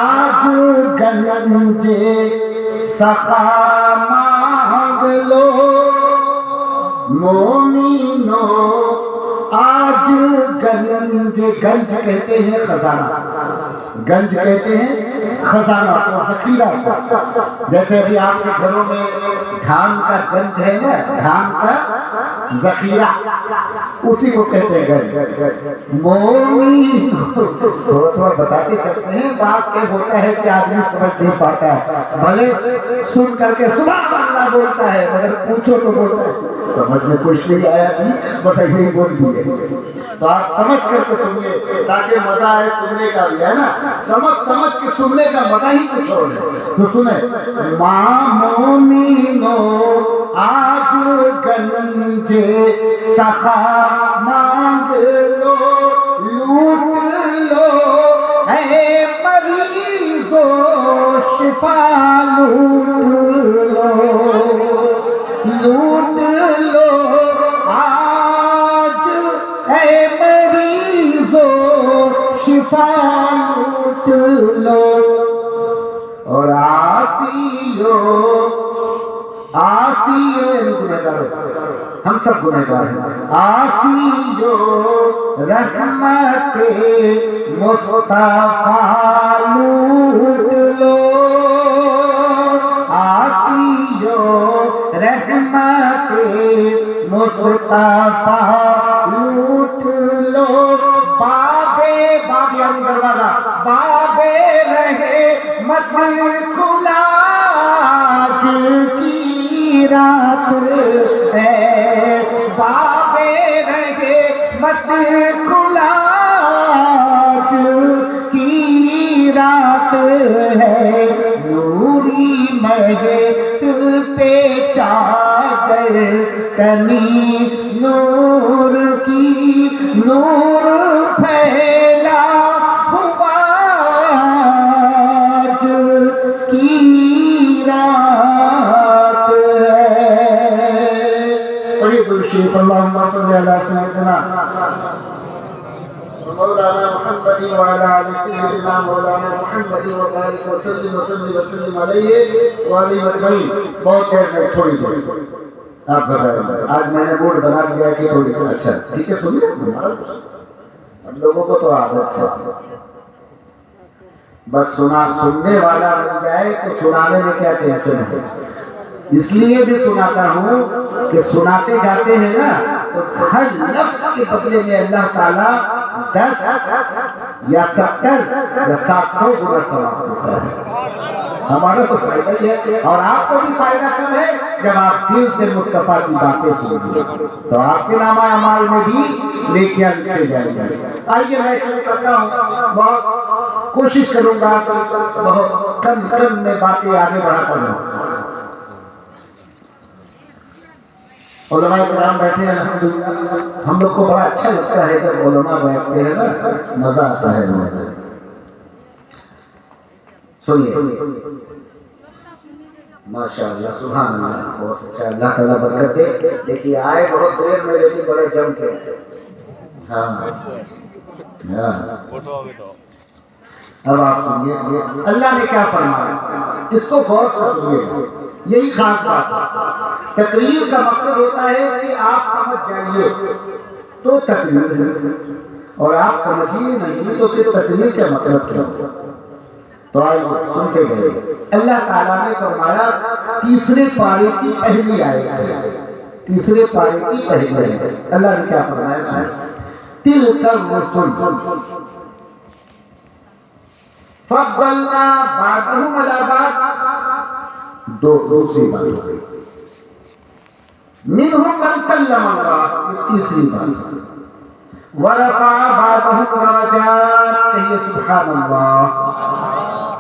آج گنج سخا مانگ لو مومنو، آج گنج کہتے ہیں خزانہ، گنج کہتے ہیں خزانہ کو، ذخیرہ کو۔ جیسے ابھی آپ کے گھروں میں دھان کا گنج ہے نا، دھان کا ذخیرہ، اسی کو کہتے ہیں گنج۔ مومن تھوڑا بتاتے چلتے ہیں، بات یہ ہوتا ہے کہ آدمی سمجھ نہیں پاتا ہے، بھلے سن کر کے سبحان اللہ بولتا ہے، مگر پوچھو تو بولتا ہے سمجھ میں کچھ نہیں آیا تھی، بس ایسے ہی بول دیے۔ تو آپ سمجھ کر کے سنیے تاکہ مزہ آئے سننے کا بھی، ہے نا، سمجھ کے سننے کا مزہ ہی کچھ اور ہے۔ تو سنیں، ماں مومنو آج گنج سخا مانگ لو، لوٹ لو اے مریضو شفا لوٹ لو، لوٹ لو آج اے مریضو شفا لوٹ لو، اور آسیو ہم سب گنہگار ہیں، آسیو رحمت مصطفیٰ لوٹ لو، آسیو رحمت مصطفیٰ لوٹ لو، بابے دروازہ، بابے رہے مت کھلا آج کی رات ہے، بابے رہے مت کھلا آج کی رات ہے، نوری مہک پہ چادر کنی نور کی، نور پھیلا ہوا آج کی رات ہے۔ پڑھیے درود اللہم صلی علی سیدنا مولانا محمد وعلی آل سیدنا مولانا محمد وبارک وسلم وسلم علیہ وآلہ اجمعین۔ بہت دیر میں تھوڑی دیر آپ بتائیں، آج میں نے بورڈ بنا دیا کہ تھوڑی دیر، اچھا ٹھیک ہے سنیے، ہم لوگوں کو تو عادت ہے بس سننے والا بن جائے تو سنانے میں کیا ٹینشن ہے، اس لیے بھی سناتا ہوں کہ سناتے جاتے ہیں نا تو ہر لفظ کے بدلے میں اللہ تعالیٰ 10 یا 70 یا 700 گنا ثواب دیتا ہے۔ ہمارا تو فائدہ ہی ہے، اور آپ کو بھی فائدہ کم ہے جب آپ دل سے مصطفیٰ کی باتیں سنیں تو آپ کے نامہ اعمال میں بھی نیکیاں لکھے جائیں گے۔ آئیے میں شروع کرتا ہوں، بہت کوشش کروں گا کہ بہت کم میں باتیں آگے بڑھا کروں۔ علماء کرام بیٹھے ہیں الحمدللہ، ہم لوگ کو بڑا اچھا لگتا ہے جب علماء بیٹھتے ہیں نا، مزہ آتا ہے۔ سنیے، ماشاءاللہ سبحان اللہ، بہت اچھا، اللہ تعالیٰ برکت دے۔ دیکھیے آئے بہت دیر میں لیکن بڑے جم کے، ہاں اب آپ سنیے اللہ نے کیا فرمایا، اس کو غور سے سنیے، یہی خاص بات ہے۔ تقریر کا مقصد ہوتا ہے کہ آپ سمجھ جائیے تو تقریر ہے، اور آپ سمجھیے نہیں تو پھر تقریر کا مطلب کیا؟ تو آئیے سنتے گئے، اللہ تعالیٰ نے فرمایا تیسرے پارے کی پہلی آیت ہے، تیسرے پارے کی پہلی آیت، اللہ نے کیا فرمایا؟ تلک الرسل فضلنا بعضهم علی بعض، دوسری بات ہو گئی، منہم من کلم اللہ، تیسری بات، ورفع بعضهم درجات، کہیے سبحان اللہ،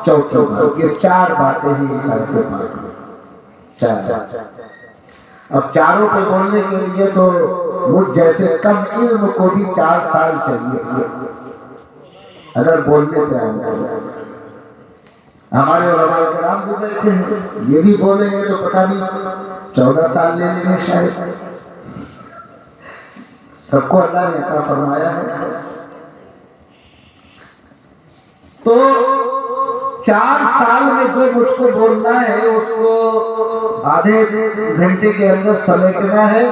چوتھی بات۔ یہ 4 باتیں ہیں اس آیت کے بارے میں، 4۔ اب چاروں پہ بولنے کے لیے تو مجھ جیسے کم علم کو بھی 4 سال چاہیے اگر بولنے پہ آؤں گا۔ ہمارے علماء کرام بھی بیٹھے ہیں، یہ بھی بولیں گے تو پتہ نہیں 14 سال لے لیں گے شاید۔ سب کو اللہ نے عطا فرمایا ہے۔ تو 4 سال میں جو مجھ کو بولنا ہے اس کو آدھے گھنٹے کے اندر سمیٹنا ہے،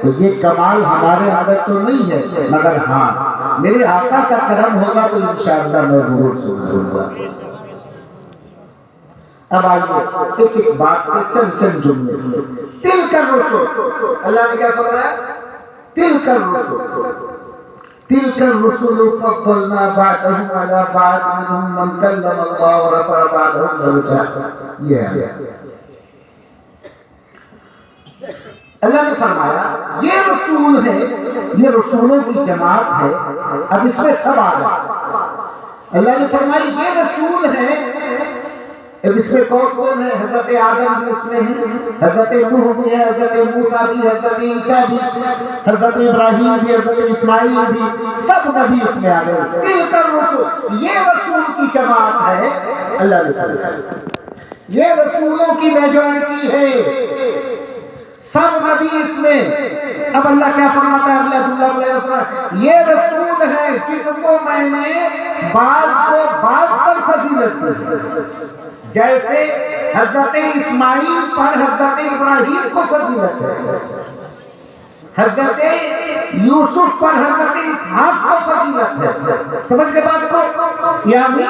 تو یہ کمال ہمارے اندر تو نہیں ہے، مگر ہاں میرے آقا کا کرم ہوگا تو انشاءاللہ میں ضرور سن گا۔ اب آئیے ایک ایک بات کے چند جملے۔ تلک الرسل، اللہ نے کیا فرمایا؟ تلک الرسل، تلک الرسل فضلنا بعضهم على بعض منهم من كلم الله ورفع بعضهم درجات۔ یہ ہے اللہ نے فرمایا یہ رسول ہے، یہ رسولوں کی جماعت ہے۔ اب اس میں سب آ گئے۔ اللہ نے فرمایا یہ رسول ہے، اب اس میں کون کون ہے؟ حضرت آدم بھی اس میں ہے، حضرت نوح بھی ہے، حضرت موسیٰ بھی، حضرت عیسیٰ بھی، حضرت ابراہیم بھی، حضرت اسماعیل بھی، سب نبی اس میں آ گئے۔ تلک الرسل، یہ رسول کی جماعت ہے۔ اللہ نے فرمایا یہ رسولوں کی میجورٹی ہے، سب نبی اس میں۔ اب اللہ کیا فرماتا ہے؟ یہ رسول ہے جن کو میں نے بعض کو بعض پر فضیلت دی، جیسے حضرت اسماعیل پر حضرت ابراہیم کو فضیلت ہے، حضرت یوسف پر حضرت اسحاق کو فضیلت ہے۔ سمجھ کے بات کو؟ یعنی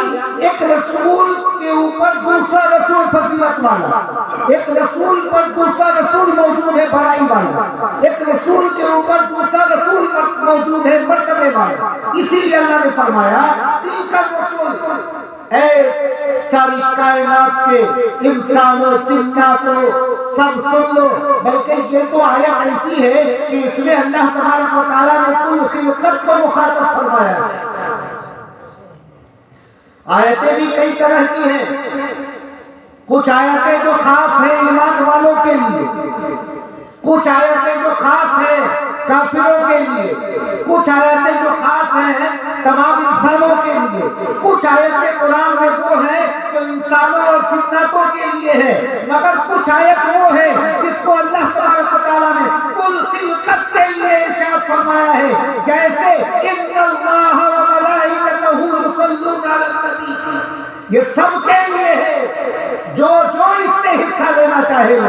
ایک رسول کے اوپر دوسرا رسول فضیلت والا، ایک رسول پر دوسرا رسول موجود ہے بڑائی والا، ایک رسول کے اوپر دوسرا رسول موجود ہے مرتبے والا۔ اسی لیے اللہ نے فرمایا تلک الرسل، اے ساری کائنات کے انسانوں جناتوں سب سن لو۔ بلکہ یہ تو آیت ایسی ہے کہ اس میں اللہ تبارک و تعالیٰ نے کل خلقت کو مخاطب فرمایا ہے۔ آیتیں بھی کئی طرح کی ہیں، کچھ آیتیں جو خاص ہیں ایمان والوں کے لیے، کچھ آیتیں جو خاص ہیں کافروں کے لیے، کچھ آیتیں جو خاص ہیں تمام انسانوں کے لیے، کچھ آیتیں قرآن میں وہ ہیں جو انسانوں اور جناتوں کے لیے ہے، مگر کچھ آیت وہ ہے جس کو اللہ تبارک و تعالیٰ نے کل خلقت کے لیے ارشاد فرمایا ہے، جیسے ان اللہ وملائکتہ یصلون علی النبی، یہ سب کے لیے ہے جو اس سے حصہ لینا چاہے۔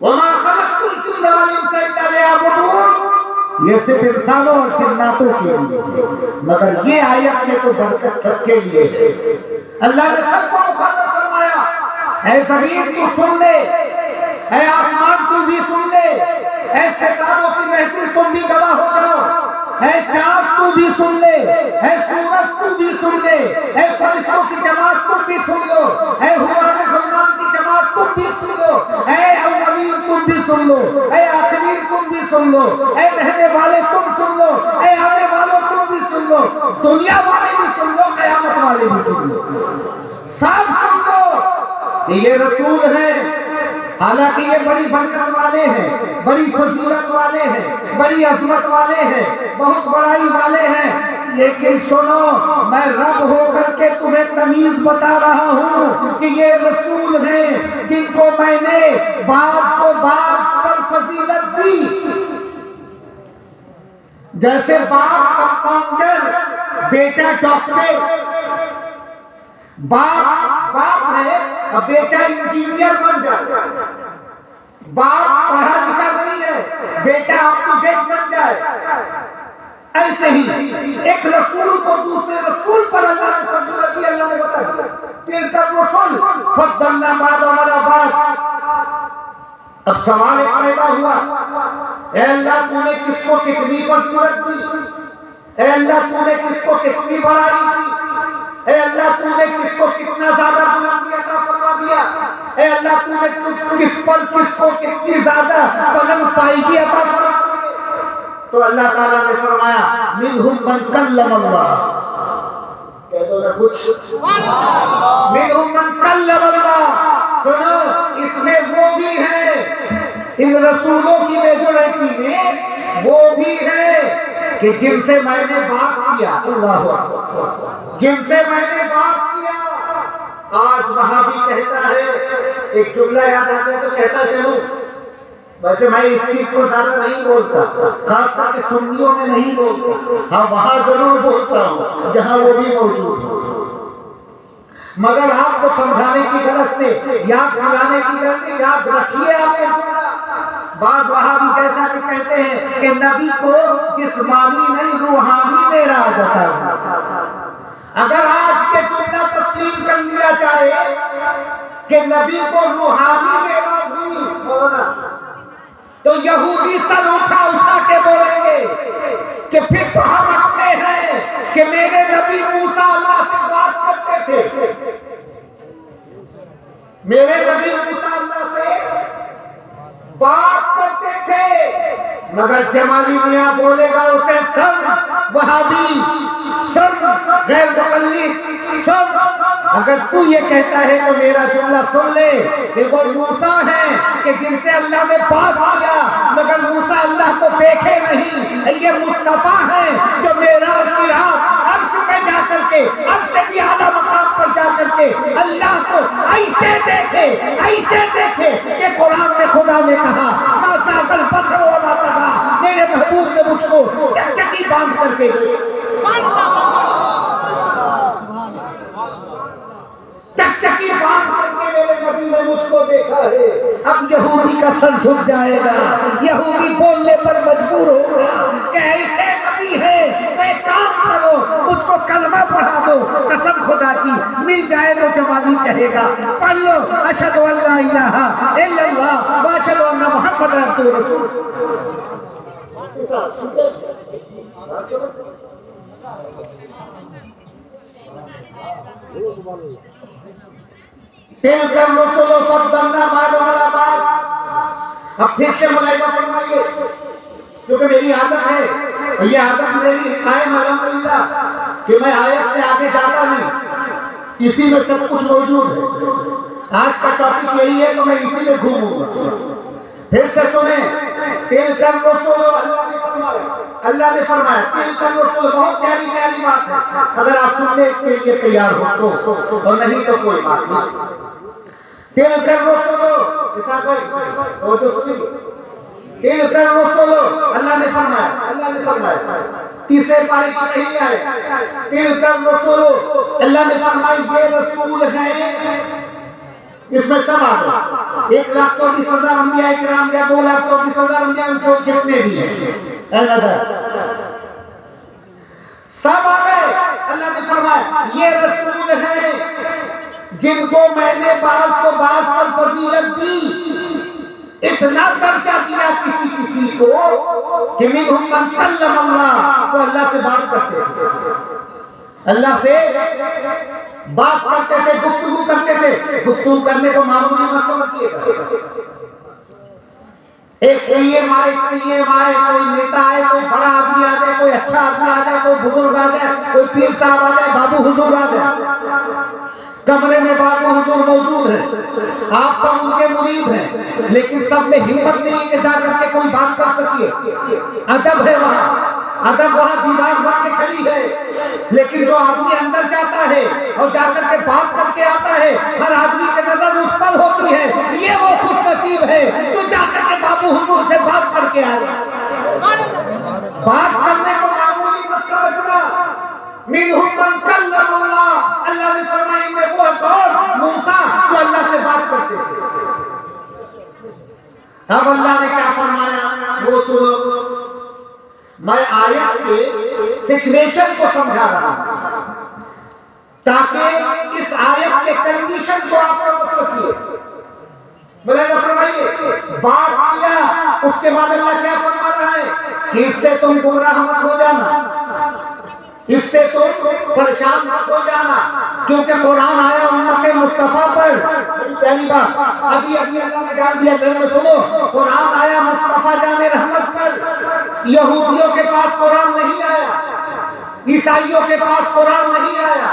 وما خلقت الجن والانس الا ليعبدون، یہ صرف انسانوں اور جناتوں کے لیے ہے، مگر یہ آیت میں تو برکت سب کے لیے ہے۔ اللہ نے سب کو مخاطب فرمایا، اے زمین تو سن لے، اے آسمان تو بھی سن لے، اے ستاروں کی محفل تم بھی گواہ ہو جاؤ، اے چاند تو بھی سن لے، اے سورج تو بھی سن لے، اے فرشتوں کی جماعت تم بھی سن لو، اے حوران غلمان کی جماعت تم بھی سن لو، اے اولین تم بھی سن لو، اے آخرین تم بھی سن لو، اے رہنے والے تم سن لو، اے آنے والوں تم بھی سن لو، دنیا والے بھی سن لو، قیامت والے بھی سن لو، سب سن لو کہ یہ رسول ہے۔ حالانکہ یہ بڑی برکت والے ہیں، بڑی فضیلت والے ہیں، بڑی عظمت والے ہیں، بہت بڑائی والے ہیں، لیکن سنو میں رب ہو کر کے تمہیں تمیز بتا رہا ہوں کہ یہ رسول ہیں جن کو میں نے بعض کو بعض پر فضیلت دی، جیسے باپ کمپاؤنڈر بیٹا ڈاکٹر، باپ ہے اور بیٹا انجینئر بن جائے، باپ پڑھا لکھا نہیں ہے بیٹا اپ ٹو ڈیٹ بن جائے، ایسے ہی ایک رسول کو دوسرے رسول پر اللہ نے فضیلت دی۔ اللہ نے بتایا تلک الرسل فضلنا بعضهم علی بعض۔ اب سوال ایک پیدا ہوا، اے اللہ تو نے کس کو کتنی فضیلت دی؟ اے اللہ تو نے کس کو کتنی بڑائی دی؟ اے اللہ تو نے کس کو کتنا زیادہ بلندی عطا فرما دیا؟ اے اللہ تو نے کس پر کس کو کتنی زیادہ بلند پائیگی عطا فرما دی؟ تو اللہ تعالیٰ نے فرمایا منہم من کلم اللہ، کہہ دو نا کچھ، منہم من کلم اللہ۔ سنو اس میں وہ بھی ہے، ان رسولوں کی میجورٹی میں وہ بھی ہے کہ جن سے میں نے بات کیا، اللہ اکبر، جن سے میں نے بات کیا۔ آج وہاں بھی کہتا ہے، ایک جملہ یاد آتا ہے تو کہتا چلوں، ویسے میں اس چیز کو زیادہ نہیں بولتا، خاص کر کے سنیوں میں نہیں بولتا، ہاں وہاں ضرور بولتا ہوں جہاں وہ بھی موجود ہو، مگر آپ کو سمجھانے کی غرض سے، یاد دلانے کی غرض سے یاد رکھیے آپ نے بعض وہابی جیسا کہ کہتے ہیں کہ نبی کو جسمانی نہیں روحانی میرا جاتا ہے۔ اگر آج کے جملہ تسلیم کر لیا جائے کہ نبی کو روحانی میرا ہوئی تو یہودی سر اٹھا اٹھا کے بولیں گے کہ پھر تو ہم اچھے ہیں کہ میرے نبی موسیٰ اللہ سے بات کرتے تھے، میرے نبی موسیٰ اللہ سے بات کرتے تھے، مگر جمالی میاں بولے گا اسے سر وہابی، سر غیر مقلد، سر اگر تو یہ کہتا ہے تو میرا جملہ سن لے کہ وہ موسیٰ ہیں کہ جن سے اللہ نے بات کیا مگر موسیٰ اللہ کو دیکھے نہیں، یہ مصطفیٰ ہیں جو میرا عرش پہ جا کر کے عرش سے بھی اعلیٰ مقام پر جا کر کے اللہ کو ایسے دیکھے کہ قرآن میں خدا نے کہا ما ساق البصر وما طغى، میرے محبوب نے مجھ کو چکچکی باندھ کر کے چکچکی باندھ کر کے میرے نبی نے مجھ کو دیکھا ہے۔ اب یہودی کا سر جھک جائے گا، یہودی بولنے پر مجبور ہوگا کہ ایسے نبی ہے تو ایک کام کرو مجھ کو کلمہ پڑھا دو، قسم خدا کی مل جائے تو جوانی کہے گا پڑھ لو اشہد ان لا الہ الا اللہ واشہد ان محمد رسول اللہ۔ تلک الرسل فضلنا بعضهم علی بعض۔ اب پھر سے ملائمہ فرمائیے، کیونکہ میری عادت ہے، یہ عادت میری قائم الحمدللہ کہ میں آیت سے آگے جاتا نہیں، اسی میں سب کچھ موجود ہے۔ آج کا ٹاپک یہی ہے تو میں اسی میں گھوموں گا۔ پھر سے سنیں، تلک الرسل اللہ نے فرمایا تلک الرسل، بہت پیاری پیاری بات ہے، اگر آپ سننے کے لیے تیار ہو تو، اور نہیں تو کوئی بات نہیں۔ تلک الرسل اور جو سنی تلک الرسل اللہ نے فرمایا تیسرے پارے کی کہی ہے تلک الرسل، اللہ نے فرمایا یہ رسول ہیں، اس میں سب آ گئے 1,24,000 انبیاء کرام یا 2,24,000 انبیاء جو جتنے بھی ہیں سب آ گئے۔ اللہ نے فرمایا یہ رسول ہیں جن کو میں نے بعض کو بعض پر فضیلت دی، اتنا درجہ دیا کسی کو کہ منہم من کلم اللہ، تو اللہ سے بات کرتے تھے، اللہ سے بات کرتے تھے، گفتگو کرتے تھے۔ گفتگو کرنے کو معمولی مت سمجھیے گا، ایک ایم آئے، کوئی نیتا آئے، کوئی بڑا آدمی آ جائے، کوئی اچھا آدمی آ جائے، کوئی بزرگ آ جائے، کوئی پیر صاحب آ جائے، بابو حضور آ جائے، کمرے میں بابو حضور موجود ہیں، آپ سب ان کے مرید ہیں، لیکن سب میں ہمت نہیں کہ جا کر کے کوئی بات کر سکیے۔ ادب ہے وہاں دیوار بن کے کھڑی ہے، لیکن جو آدمی اندر جاتا ہے اور جا کر کے بات کر کے آتا ہے، ہر آدمی کی نظر اس پر ہوتی ہے، یہ وہ خوش نصیب ہے جو جا کر کے بابو حضور سے بات کر کے آئے۔ بات کرنے کو معمولی مت سمجھنا، منہم من کلم اللہ، اللہ نے فرمایا ان میں وہ کون؟ موسیٰ، جو اللہ سے بات کرتے تھے۔ اب اللہ نے کیا فرمایا وہ سنو، میں آیت کے سچویشن کو سمجھا رہا ہوں تاکہ اس آیت کے کنڈیشن کو آپ سمجھ سکیے۔ مولانا فرمائیے بات کیا، اس کے بعد اللہ کیا فرما رہا ہے کہ اس سے تم گمراہ مت ہو جانا، اس سے تم پریشان مت ہو جانا، کیونکہ قرآن آیا امت مصطفیٰ پر۔ پہلی بات ابھی اللہ نے ڈال دیا، ذہن میں سنو، قرآن آیا مصطفیٰ جان رحمت پر۔ یہودیوں کے پاس قرآن نہیں آیا، عیسائیوں کے پاس قرآن نہیں آیا،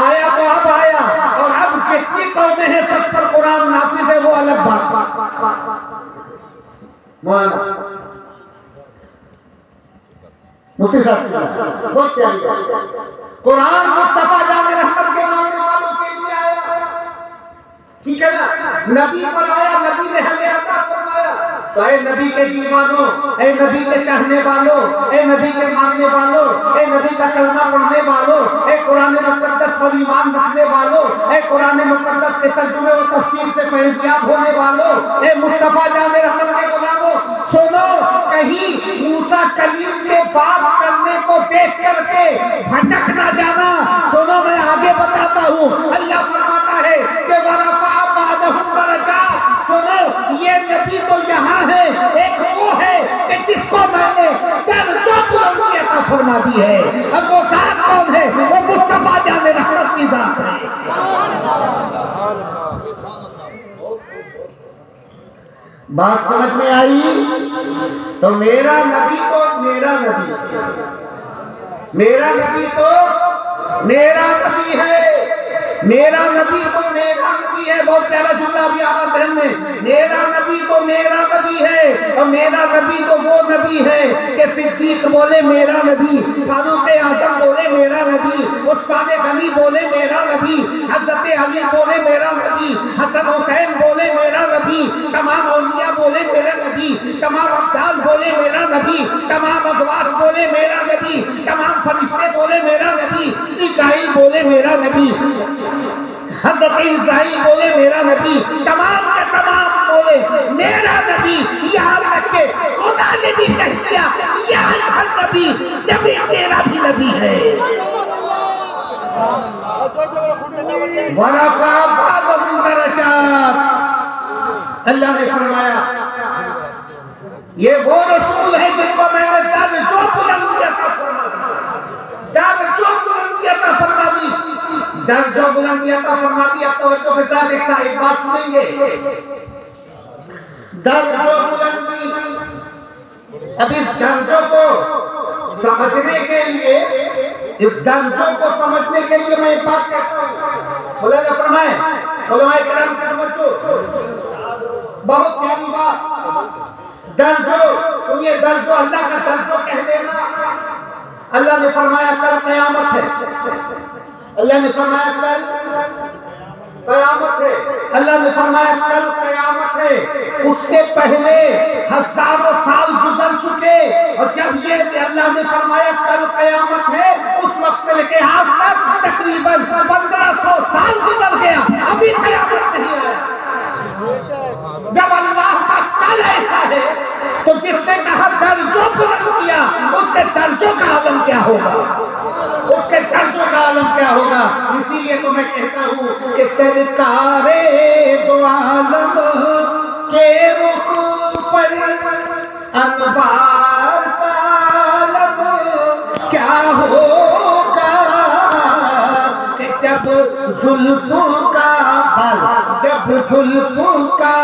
آیا تو اب آیا، اور اب جتنی قومیں ہیں سب پر قرآن نافذ ہے، وہ الگ بات۔ مفتی صاحب بہت پیاری بات، قرآن مصطفیٰ جان رحمت کے ماننے والوں کے لیے آیا، ٹھیک ہے نا، نبی پر آیا، نبی نے ہمیں عطا فرمایا، تو اے نبی کے دیوانوں، اے نبی کے چاہنے والوں، اے نبی کے ماننے والوں، اے نبی کا کلمہ پڑھنے والوں، اے قرآن مقدس پر ایمان رکھنے والوں، اے قرآن مقدس کے ترجمے و تفسیر سے فیضیاب ہونے والوں، اے مصطفیٰ جان رحمت کے غلاموں، سنو، کہیں موسیٰ کلیم کے بات کرنے کو دیکھ کر کے بھٹک نہ جانا۔ سنو، میں آگے بتاتا ہوں، اللہ فرماتا ہے کہ وَرَفَعَ بَعْضَهُمْ دَرَجَاتٍ۔ سنو، یہ نبی تو یہاں ہے، ایک وہ ہے کہ جس کو میں نے درجوں بلندی عطا فرما دی ہے، اب وہ ذات کون ہے؟ وہ مصطفیٰ جان رحمت کی ذات ہے۔ بات سمجھ میں آئی؟ تو میرا نبی تو میرا نبی، میرا نبی تو میرا نبی ہے، میرا نبی تو میرا نبی ہے۔ بہت پیارا جملہ بھی آ رہا ذہن میں، میرا نبی تو میرا نبی ہے، اور میرا نبی تو وہ نبی ہے کہ صدیق بولے میرا نبی، فاروق اعظم بولے میرا نبی، عثمان غنی بولے میرا نبی، حضرت علی بولے میرا نبی، حسن حسین بولے میرا نبی، تمام اولیاء بولے میرا نبی، تمام ابدال بولے میرا نبی، تمام ازواج بولے میرا نبی، تمام فرشتے بولے میرا نبی، میکائیل بولے میرا نبی، حضرت اسرائیل بولے میرا نبی، تمام کے تمام بولے میرا نبی۔ یاد رکھے، خدا نے بھی کہہ دیا یا ایھا النبی، نبی میرا بھی نبی ہے۔ وَرَفَعَ بَعْضَهُمْ دَرَجَاتٍ، اللہ نے فرمایا یہ وہ رسول ہے جن کو میں نے درجوں بلندی عطا فرما دی، درجوں بلندی عطا فرما دی، درجوں بلندی عطا فرما دی۔ اب توجہ کے ساتھ ایک بات سنیں گے، درجوں بلندی، اب اس درجوں کو سمجھنے کے لیے، اس درجوں کو سمجھنے کے لیے میں ایک بات کہتا ہوں، خدا نے فرمائے، علماء کرام کی توجہ، بہت پیاری بات، درجوں، سنیے، درجوں، اللہ کا درجوں کہہ دینا، اللہ نے فرمایا کل قیامت ہے، اللہ نے فرمایا کل قیامت ہے، اللہ نے فرمایا کل قیامت ہے۔ اس سے پہلے ہزاروں سال گزر چکے، اور جب یہ کہ اللہ نے فرمایا کل قیامت ہے، اس وقت سے لے کے آج تک تقریباً 1500 سال گزر گیا، ابھی قیامت نہیں آیا۔ جب اللہ کا کل ایسا ہے تو جس نے کہا درجوں بلند کیا، اس کے درجوں کا عالم کیا ہوگا، اس کے درجوں کا عالم کیا ہوگا۔ اسی لیے تو میں کہتا ہوں کہ سرکار دو عالم کے رخ پر انوار کا عالم کیا ہوگا، کہ جب زلفوں کا حال، جب زلفوں کا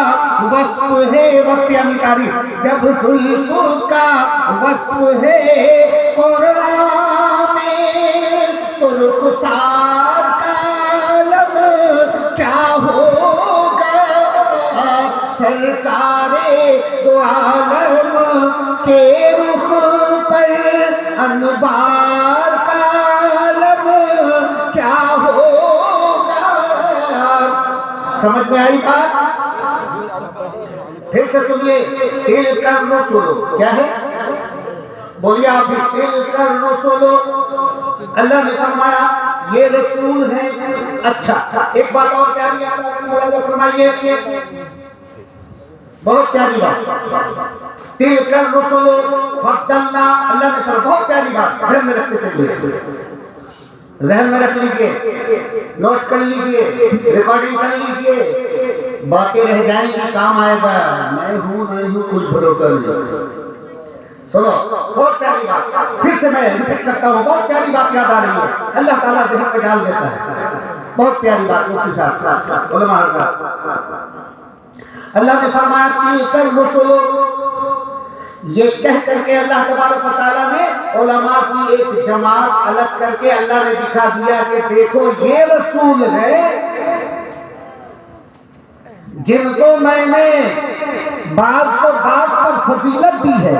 وصف ہے، وصف یعنی تعریف، جب زلفوں کا وصف ہے قرآن میں، تو رخسار کا عالم کیا ہوگا، سرکار دو عالم کے رخ پر انوار کا عالم کیا ہوگا۔ سمجھ میں آئی بات؟ پھر سے سنیے، دل کر نو سنو، کیا ہے؟ بولیے آپ بھی، دل کر نو سنو۔ اللہ نے فرمایا یہ رسول ہیں۔ اچھا، ایک بات اور پیاری یاد آتی ہے، اللہ فرمائیے، بہت پیاری بات، دل کر نو سنو فضلنا، اللہ نے فرمایا، بہت پیاری بات، ذہن میں رکھتے چلیے، ذہن میں رکھ لیجیے، نوٹ کر لیجیے، ریکارڈنگ کر لیجیے، باتیں رہ جائیں گی، کام آئے گا، میں ہوں نہیں ہوں کچھ بھرو کر لیجیے۔ سنو، بہت پیاری بات، پھر سے میں ریپیٹ کرتا ہوں، بہت پیاری بات یاد آ رہی ہے، اللہ تعالیٰ ذہن پہ ڈال دیتا ہے، بہت پیاری بات مفتی صاحب، علماء حضرات۔ اللہ نے فرمایا تلک الرسل، یہ کہہ کر کے اللہ تبارک و تعالیٰ نے علماء کی ایک جماعت الگ کر کے اللہ نے دکھا دیا کہ دیکھو یہ رسول ہے جن کو میں نے بعض کو بعض پر فضیلت دی ہے،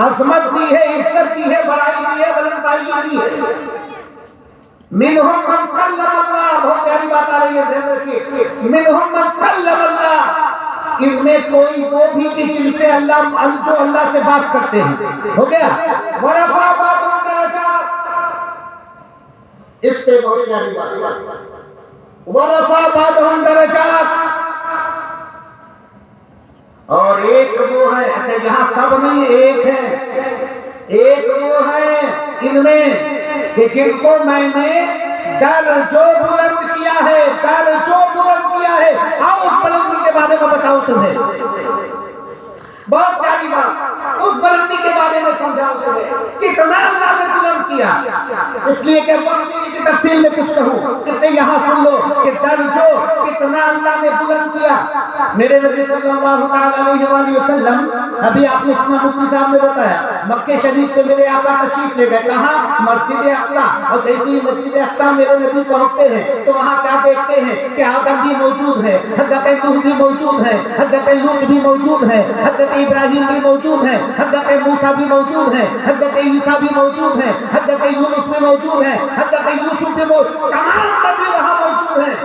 عظمت دی ہے، عزت دی ہے، بڑائی دی ہے، بلندائی دی ہے۔ منہم من کلم اللہ، بہت پیاری بات آ رہی ہے ذہن رکھیے، منہم من کلم اللہ، ان میں کوئی وہ بھی کہ جن سے اللہ سے بات کرتے ہیں. ہو گیا. ورفع بعضهم درجات، اس پہ بہت پیاری بات. ورفع بعضهم درجات، اور ایک وہ ہے، اچھا یہاں سب نہیں، ایک ہے، ایک وہ ہے ان میں کہ جن کو میں نے درجو بلند کیا ہے، درجو بلند کیا ہے. آؤ اس بلندی کے بارے میں بتاؤ تمہیں. بہت پیاری بات، اس بلندی کے بارے میں سمجھاؤ تمہیں کتنا اللہ نے بلند کیا. اس لیے کہ بلندی کی تفصیل میں کچھ کہوں، اس لیے یہاں سن لو کہ درجو کتنا اللہ نے بلند کیا. میرے نبی صلی اللہ علیہ وآلہ وسلم، ابھی آپ نے سنا مفتی صاحب نے بتایا، مکہ شریف سے میرے آقا تشریف لے گئے. کہاں؟ مسجد اقصیٰ. اور جیسے ہی مسجد اقصیٰ میرے نبی پہنچتے ہیں تو وہاں کیا دیکھتے ہیں کہ آدم بھی موجود ہے، حضرت نوح بھی موجود ہے، حضرت لوط بھی موجود ہے، حضرت ابراہیم بھی موجود ہے، حضرت موسیٰ بھی موجود ہے، حضرت عیسیٰ بھی موجود ہے، حضرت یونس بھی موجود ہے، حضرت یوسف بھی موجود، تمام نبی وہاں موجود ہیں.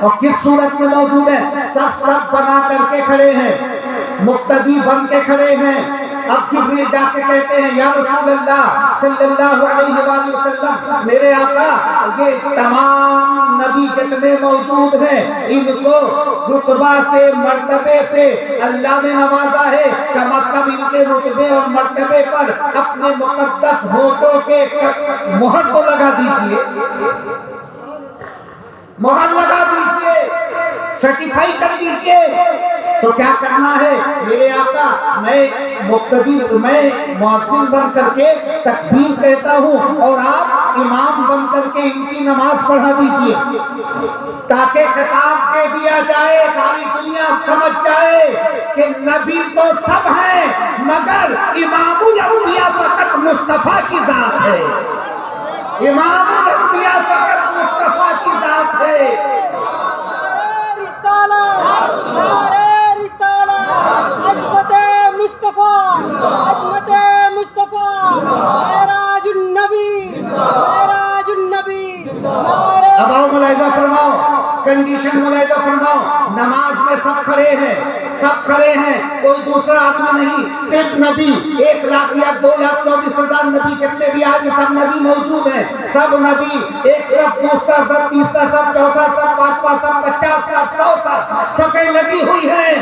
اور کس صورت میں موجود ہے؟ سب بنا کر کے کھڑے ہیں، مقتدی بن کے کھڑے ہیں. اب جبریل جا کے کہتے ہیں یا رسول اللہ صلی اللہ علیہ وآلہ وسلم، میرے آقا یہ تمام نبی جتنے موجود ہیں ان کو رتبہ سے، مرتبے سے اللہ نے نوازا ہے، کم از کم ان کے رتبے اور مرتبے پر اپنے مقدس ہونٹوں کے مہر کو لگا دیجئے، مہر لگا دیجئے، سرٹیفائی کر دیجئے. تو کیا کرنا ہے میرے آقا؟ میں مقتدی، میں مؤذن بن کر کے تکبیر کہتا ہوں اور آپ امام بن کر کے ان کی نماز پڑھا دیجئے، تاکہ خطاب دے دیا جائے، ساری دنیا سمجھ جائے کہ نبی تو سب ہیں مگر امام الانبیاء فقط مصطفیٰ کی ذات ہے. امام الانبیاء فقط مصطفیٰ کی ذات ہے. عظمت مصطفیٰ، عظمت مصطفیٰ، معراج النبی، معراج النبی. اب آؤ ملاحظہ فرماؤ، کنڈیشن ملاحظہ فرماؤ. نماز میں سب کھڑے ہیں، سب کھڑے ہیں، کوئی دوسرا آدمی نہیں، صرف نبی. 1 لاکھ یا 2,24,000 نبی جتنے بھی آج سب نبی موجود ہیں، سب نبی، ایک سب، دوسرا سب، تیسرا سب، چوتھا سب، پانچواں سب، 50 سب، 100 سب، صفیں لگی ہوئی ہیں،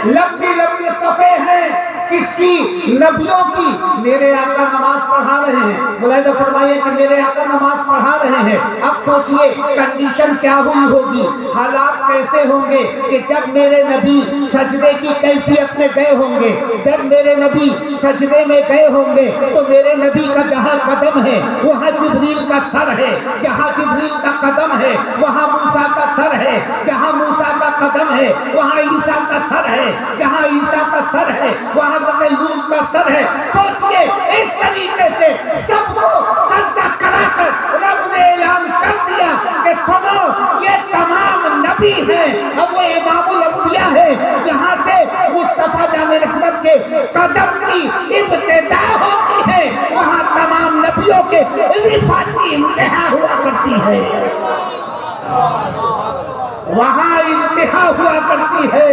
لمبی لمبی صفیں ہیں. کس کی؟ نبیوں کی. میرے آقا نماز پڑھا رہے ہیں. ملاحظہ فرمائیے کہ میرے آقا نماز پڑھا رہے ہیں. اب سوچئے کنڈیشن کیا ہوئی ہوگی، حالات کیسے ہوں گے کہ جب میرے نبی سجدے کی کیفیت میں گئے ہوں گے، جب میرے نبی سجدے میں گئے ہوں گے تو میرے نبی کا جہاں قدم ہے وہاں جبریل کا سر ہے، جہاں جبریل کا قدم ہے وہاں موسیٰ کا سر ہے، جہاں موسیٰ کا قدم ہے وہاں عیسیٰ کا سر ہے، جہاں عیسیٰ کا سر ہے وہاں لوط کا سر ہے. سوچئے اس طریقے سے سب کو سجدہ کرا کر رب نے اعلان کر دیا کہ سنو یہ تمام نبی ہیں. اب وہ امام الانبیاء ہے، جہاں سے مصطفیٰ جان رحمت کے قدم کی ابتدا ہوتی ہے وہاں تمام نبیوں کے رفعت کی انتہا ہوا کرتی ہے، وہاں انتہا ہوا کرتی ہے.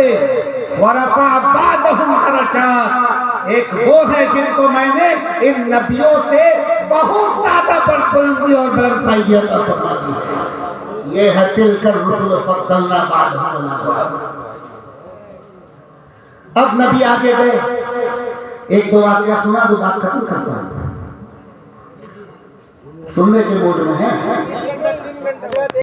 ورفع بعضهم درجات، ایک وہ ہے جن کو میں نے ان نبیوں سے بہت زیادہ بلندی اور بلندی عطا فرما دی. یہ ہے تلک الرسل فضلنا بعضهم علی بعض. اب نبی آگے گئے، ایک دو واقعہ سنا تو بات ختم کرتا ہوں، سننے کے موڈ میں ہے.